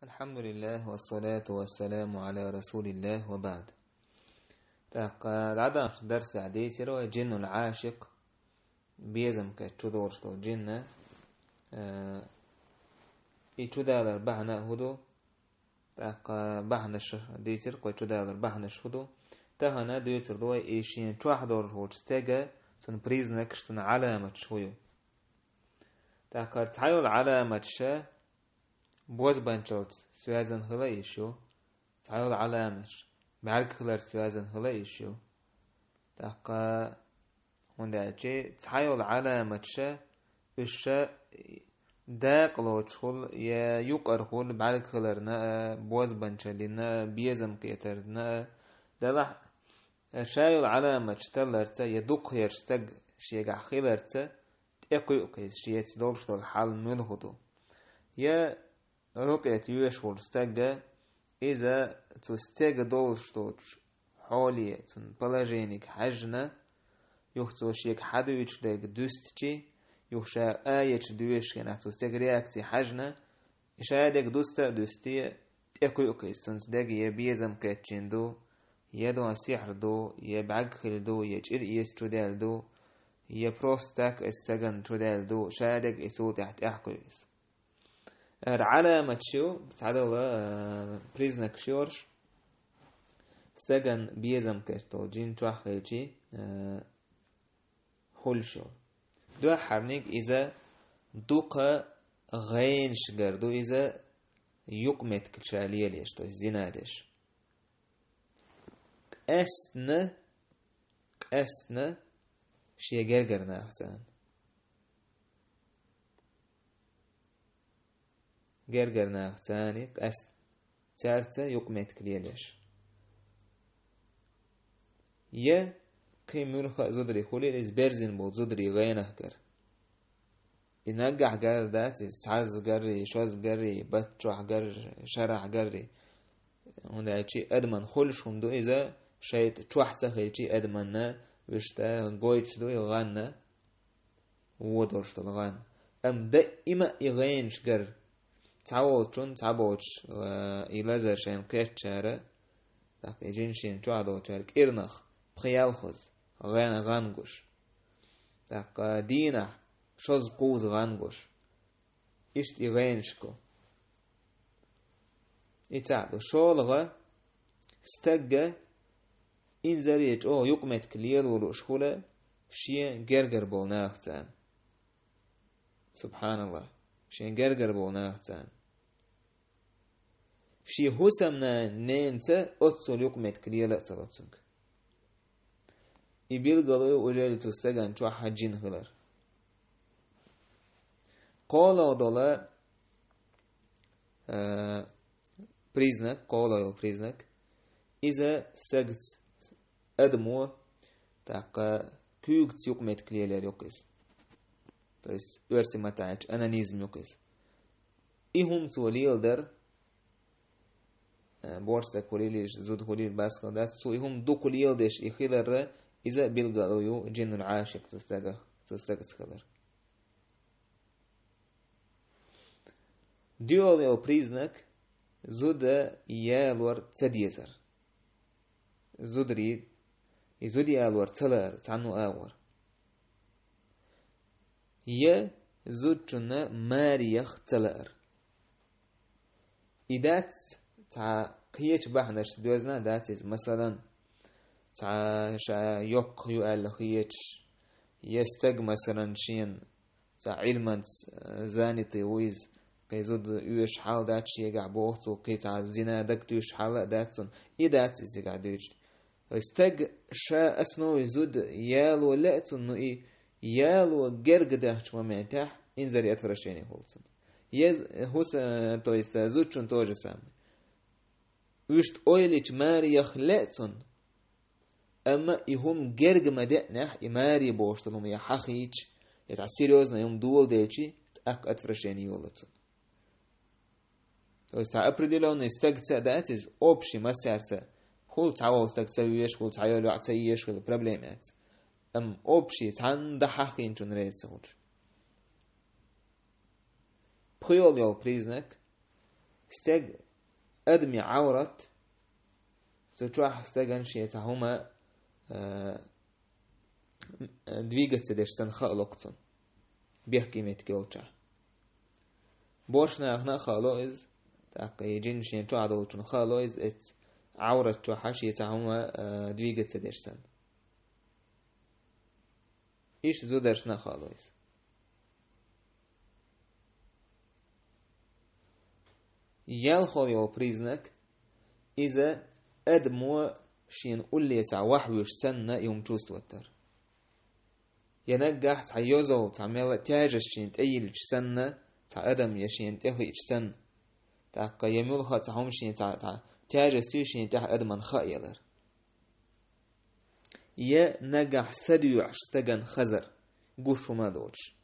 الحمد لله والصلاة والسلام على رسول الله وبعد. العدم درس عديد يروي جن العاشق بيزم كتشدور شتو جنة يتشدالر بحنا هدو بحنش ديتر كوي تشدالر بحنش هدو تهنا ديتر دوي إيشين تواحدور هوش تيجا سن بريزنك سن علامة شويو تحيل علامة شا بوز بانشوت سوازن هلا يشو تعال علامش بعرك خلر سوازن هلا يشو تاقا هوندا جي تعال علامة شا الشا داق لو تشخل يا يقر خل بعرك خلر نا بوز بانشلنا بيزم كيتر نا دلح شايل علامة تلرتا يدق يرستق شيغا خلرتا تقيق كيس شيت دولش دول حال ملهدو يا رقية يوشغل استجا إذا تستجا دولشتوش حولي تن بلاجينيك حجنا يختوشيك حدو يتشدق دوستشي يخشا آيتش دوشكنا تستجا رياكتي حجنا إشايدك دوستي تأكل تنسدق يبيزم كاتشندو يدو سحر دو يبعق خل دو يجئر يستودال دو يبروستاك استجن تودال دو شايدك إسو تحت أحكويس علامة شو بتعدوا بريزنك شورش سجن بيزم كرتو جين تواخيجي خلشو دو حرنيك إذا دوقا غين شجردو إذا يقمت كشالية ليش تو زينادش أسنا شي جرجر ناختان جرجر ناختاني تارتا يقمت كليلش يه كي ملخ زدري خولي إزبرزين بول زدري غينه جر ينجح جر دات تعز جري شاز جري بتروح جر شرح جري هنا شيء أدمن خلش هم دو إذا شيء تروح سخي شيء أدمننا وشتا جويش دو يغنى ودرش تلغن أم دائما يغينش جر تعوض تعبوش إلازر شين كيتشارة تاك إجنشين تعدو تارك إرنخ بخيال خز غانغوش تاك دينا شوز قوز غانغوش إشت إغينشكو إتعدو شولغة استقى إنزاريج أو يقمت كليل ولوش خلا شين جرجر بولناختان سبحان الله شين جرجر بولناختان شي هسمنا نينتا أتصل يقمت كليلة تلاتسنك إبيل قالوا وجال تستغن شو حجين هلر قالوا دولا بريزنك قالوا بريزنك إذا سجت أدمو تاقا كيوغت يقمت كليلة يقس تايس ورسي متاعج أنانيزم يقس إهم توليل در بورسا كوليليش زود كوليل باسكال دات سو إهم دو كوليل ديش إخيلر إذا بيلغالو جن العاشق تستغس خلر ديول يو بريزنك زود يالور تديزر زودري يزود يالور تلر تعنو آور يه زود جنة ماريخ تلر إدات تا قيش بحنش دوزنا داتيز مثلا تا شا يوك يؤال قيش يستق مثلا شين تا علما زاني طيويز كي زود يوش حال داتش يقع بوغتو كي تا زينا دك يوش حال داتسون إداتيز يقع دوش استق شا اسنو يزود يالو لأتون نو إي يالو جرق دهش ومعتاح إنزري أتفرشيني هولسون يز هوس تو يستازود شون توجه سامي وشت أويليش ماري يخلقسون أما يهم جرق مدقنح يماري بوشتلهم يحخيش يتعسيريوزنا يوم دول ديشي تأك أتفرشيني يولتون تو يستا أبردلون يستقتسا داتيز أوبشي مسارسا خول تعوال استقتسا ويش خول تعيال وعتسا يش خول برابليمات أم أوبشي تعند حخين شون ريز سهور بخيول يول بريزنك استج أدمي عورت تروح استجن شيء تهما دويجت تدش سنخاء لقطن بيحكي متجوجة بوشنا هنا خالوز تاقي جين شين تو عدوشن خالوز ات عورت تو حشي تهما دويجت تدش سن إيش زودرشنا خالوز يالخول يو признак إذا أدمو شين أولي تاع وحوش سنة يوم чувствовать ينجح تعيوزو تعمل تاجش شين تأيل سنة تاع أدم يشين تأخي سنة تاع يملها تعهم شين تاع تاجش شين تاع أدم خايلر نجح سديو عشتجن خزر قوش ما دوش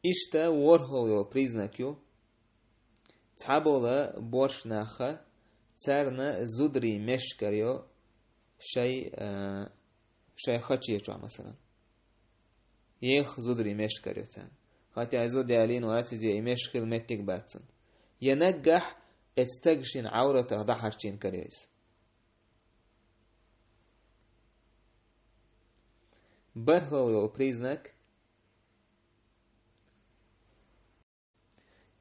إشتا ورهو يو признакю تعبولا борш наха царна зудри мешкарио شيء خطير جوا مثلا يخ زودري مشكريو تان خاطي عزو ديالين واتزي مشكل متك باتن ينجح استجشين عورة ضحرشين كريس برهو يو признак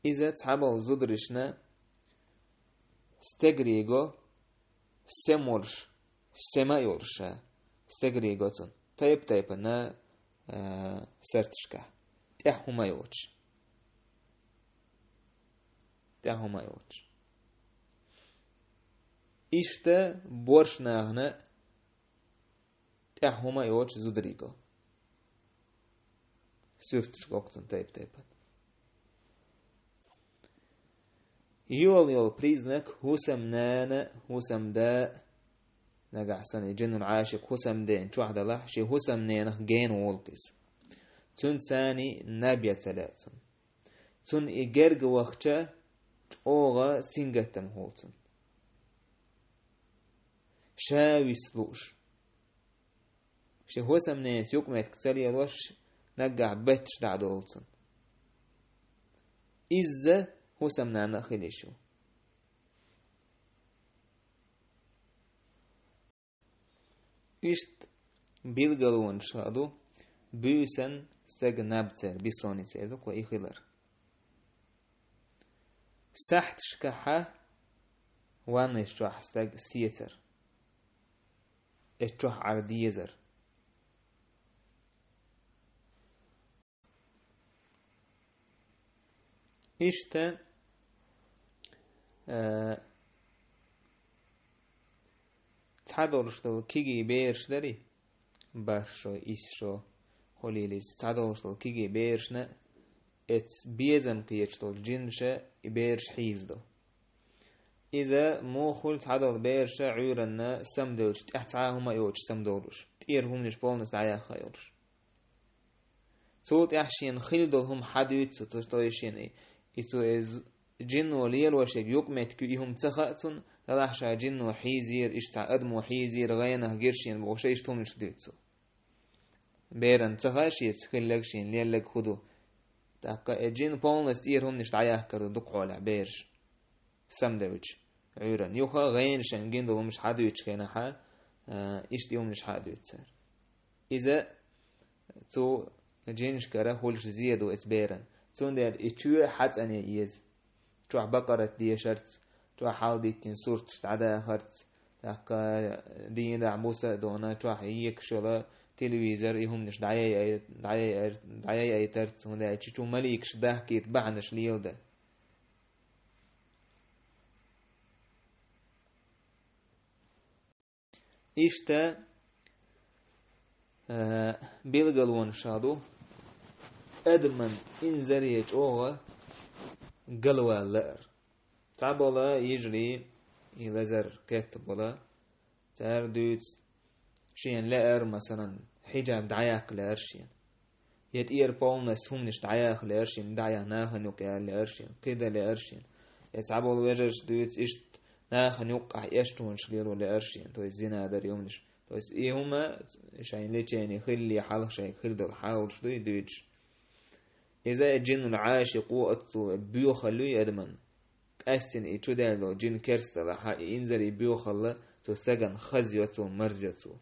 إذا تعبوا زودرشنا استجريجو سمورش سما يورشا استجريجوتن طيب نا سرتشكا تحوما يوش إشتا بورشنا هنا تحوما يوش زودريجو سرتشكوكتن طيب يول признак هوسم دا نجح سنة جن عاشق هوسم دين شو واحدة لح شي هوسم نينخ جين وولقز تون ثاني نبيا ثلاثة تون إجرج وقتها أوغا سينجتم هولتن شاوي سلوش شي هوسم نين سيوك ميت كتالي الوش نجح بتش دعد هولتن إذا هوسم نانا خليشو إشت بيلغلون شادو بيوسن سگ نبتر بيسوني سيدو كو إخلر سحت شكحة وانش راح سگ سيتر اتروح عرديزر إشتا تعدولشتو كيجي بيرشدري باشو إيشو خليليز تعدولشتو كيجي بيرشنا ات بيزم كيشتو الجنشة بيرش حيزدو إذا مو خل تعدول بيرشة عيرنا سمدولش تحتعاهما يوش سمدولش تيرهم نش بولنس دعيا خيولش صوت احشين خلدولهم حدوث تشتويشين إتو إز جنو ليل وشيك يقمت كيهم تخاتون للاحشا جنو حيزير إشتع أدمو حيزير غينه جرشين بغشيش تومش ديتسو بيرن تخاشي تخلقشين ليلك خدو تاقا جن بولنس تيرهم نشتعياه كردو دقعولا بيرش سمدوش عيرن يوخا غينشن جندو مش حدوث كينحا إشتيهم مش حدوث إذا تو جنش كره هولش زيادو إسبيرن تون دير إتشوه حدث أني إيز تروح بقرة دي شرط تروح حال دي تنصورت تعدا خرط تاقا دي دعموسة دونا تروح يك شلا تلويزر إيهم نش دعايا أي ترت هون دي تشو مليك شده كيت بعنش ليو ده إشتا بيلغلون شادو أدمن إنزريج أوغا قلوة لأر تعبولا يجري يلزر كتبولا تار دوتس شين لأر مثلا حجاب دعياق لأر شين يتير بولنس فمنش دعياق لأر شين دعيا ناخن يوكا لأر شين كده لأر شين يتعبول وجرش دوتس إشت ناخن يوقع يشتون شغيرو لأر شين تو الزنا در يومنش تو إيه هما شاين ليتشيني خلي حالك شاين خلدو الحاول شدو يدوتش إذا جن العاشق أتصو بيو خلوي أدمن أستن إيشو دالو جن كرسل ها إنزل بيو خلا تسجن خزيوتو مرزيوتو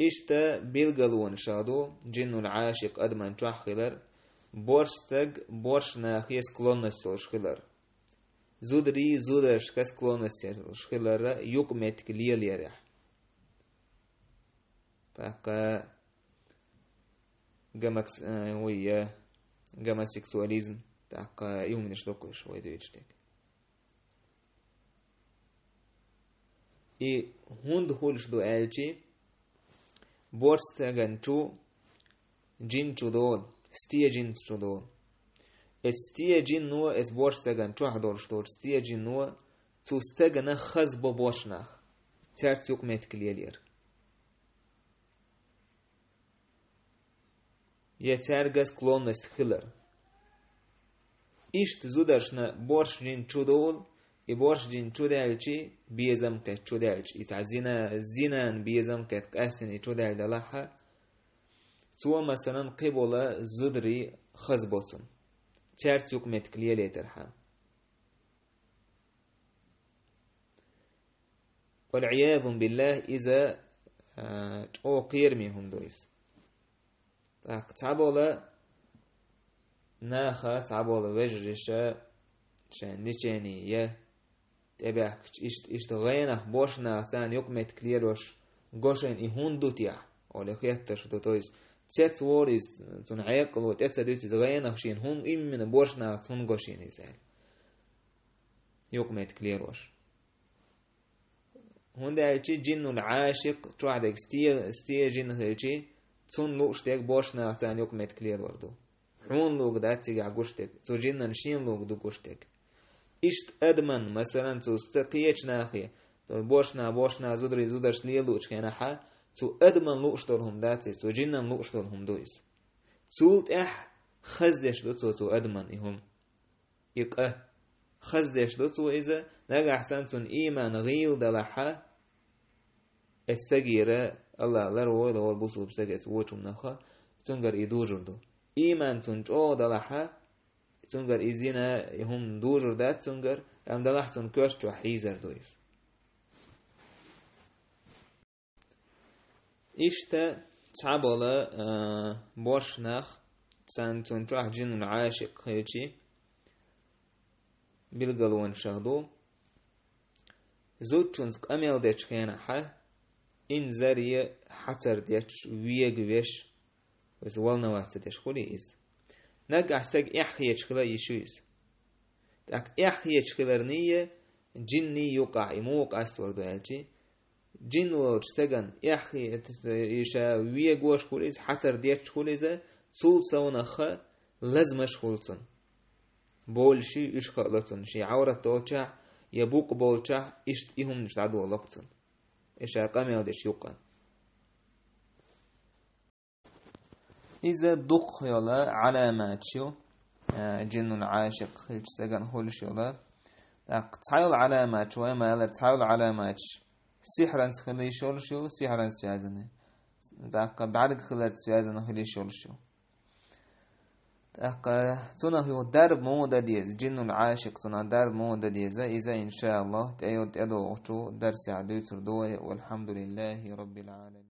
إشتا بيلغلون شادو جن العاشق أدمن تحخلر борстаг боршна хе склонность шхилар зудри зудаш ка склонность шхилара юк метк лиелера пока гамакс ой гомосексуализм так юмне что кош ой девичтек и хунд хульш до элчи борстаганчу джинчудол ستيجين شدول استيجين نو اس بورستگن چو هدول شدول استيجين نو توستگن خز با باشنخ ترت يوك متكليلير يترگس клонность хилер ишт зудашна боршжин чудол и боршжин чудалчи биезам ке чудалч итазина зинан биезам ке касни чудал далаха سو مثلا قبل زدري خزبوتن چرت يوك متكليه ليترحم والعياذ بالله إذا او قيرميهم دويس так تعبولا ناخا تعبولا وجرشا شنيچني يه تبعك اشت غينخ بوشنا سان يوك متكليروش غوشن يهوندوتيا ولا خيتش دوتويس تسات ووريز تون عيقلو تسات دوتي زغينا خشين هم إمن بورشنا تون غوشين إزال يوك ميت كليروش هون ده هالشي جن العاشق تو عدك ستي جن هالشي تون لوشتك بورشنا تان يوك ميت كلير وردو هون لوك داتي عقوشتك تو جن نشين لوك دو قوشتك إشت أدمن مثلا تو استقيتش ناخية تو بورشنا زودري زودرش ليلوش كينا حا تو أدمن لوشترهم داتي تو جنن لوشترهم دويس تولت خزدش تو أدمن إهم يقه خزدش تو إذا نجا أحسن تون إيمان غيل دلحة استجيرة الله لروي لو البوسو بسجت وجم نخا تنجر يدوجر دو إيمان تنجو دلحة تنجر إزينا هم دوجر دات تنجر أم دلح تنكرش تو حيزر دويس إشتا تعبلا بورشناخ سانتون تروح جن العاشق هيجي بالقلوان شغدو زوجتونس أميل ديش خيانا حا إن زارية حتر ديش ويق ويش وز والنا وقت ديش خولي إز ناق أحساق إحيج خلا يشويز تاك إحيج خلرنية جني يوقع إموقع استوردو هالجي جن لوج سجن يحيي يشا ويجوش خوليز حتر ديش خوليزه سول سونا خ لازمش خولتن بولشي إيش خلتن شي عورة توجع يبوق بولشة إيش إهم نشتعدوا لقتن إيش أقامي ديش يقان إذا دق يلا علامات شو جن العاشق خلش سجن خولش يلا تعال علامات شو ما يلا تعال علامات سحرا خلي شو سحرا سيازنه داق بعد خلت سيازنه خلي شو داق تنا هو درب مودا ديز جن العاشق تنا درب مودا ديز إذا إن شاء الله تأيود أدو درس عدو تردوه والحمد لله رب العالمين.